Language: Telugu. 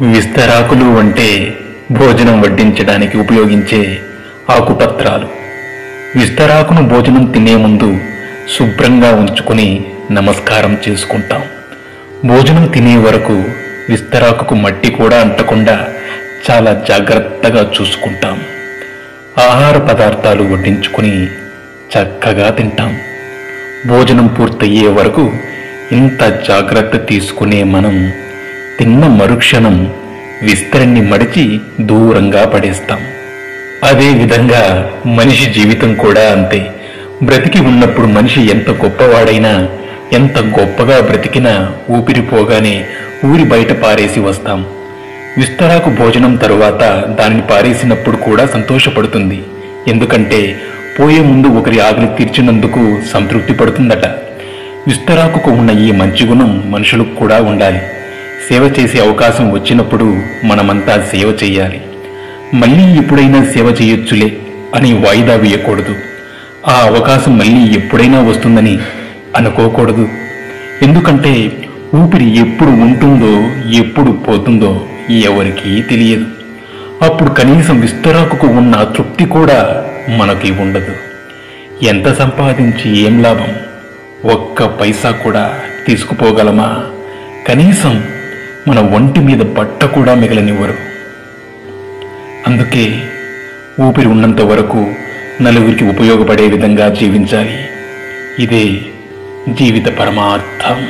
విస్తరాకులు అంటే భోజనం వడ్డించడానికి ఉపయోగించే ఆకుపత్రాలు. విస్తరాకును భోజనం తినే ముందు శుభ్రంగా ఉంచుకుని నమస్కారం చేసుకుంటాం. భోజనం తినే వరకు విస్తరాకుకు మట్టి కూడా అంటకుండా చాలా జాగ్రత్తగా చూసుకుంటాం. ఆహార పదార్థాలు వడ్డించుకుని చక్కగా తింటాం. భోజనం పూర్తయ్యే వరకు ఇంత జాగ్రత్త తీసుకునే మనం తిన్న మరుక్షణం విస్తరణి మడిచి దూరంగా పడేస్తాం. అదే విధంగా మనిషి జీవితం కూడా అంతే. బ్రతికి ఉన్నప్పుడు మనిషి ఎంత గొప్పవాడైనా, ఎంత గొప్పగా బ్రతికినా ఊపిరిపోగానే ఊరి బయట పారేసి వస్తాం. విస్తరాకు భోజనం తరువాత దానిని పారేసినప్పుడు కూడా సంతోషపడుతుంది. ఎందుకంటే పోయే ముందు ఒకరి ఆకలి తీర్చినందుకు సంతృప్తి పడుతుందట. విస్తరాకుకు ఉన్న ఈ మంచి గుణం మనుషులకు కూడా ఉండాలి. సేవ చేసే అవకాశం వచ్చినప్పుడు మనమంతా సేవ చెయ్యాలి. మళ్ళీ ఎప్పుడైనా సేవ చేయొచ్చులే అని వాయిదా వేయకూడదు. ఆ అవకాశం మళ్ళీ ఎప్పుడైనా వస్తుందని అనుకోకూడదు. ఎందుకంటే ఊపిరి ఎప్పుడు ఉంటుందో ఎప్పుడు పోతుందో ఎవరికీ తెలియదు. అప్పుడు కనీసం విస్తరాకుకు ఉన్న తృప్తి కూడా మనకి ఉండదు. ఎంత సంపాదించి ఏం లాభం? ఒక్క పైసా కూడా తీసుకుపోగలమా? కనీసం మన ఒంటి మీద బట్ట కూడా మిగలనివ్వరు. అందుకే ఊపిరి ఉన్నంత వరకు నలుగురికి ఉపయోగపడే విధంగా జీవించాలి. ఇదే జీవిత పరమార్థం.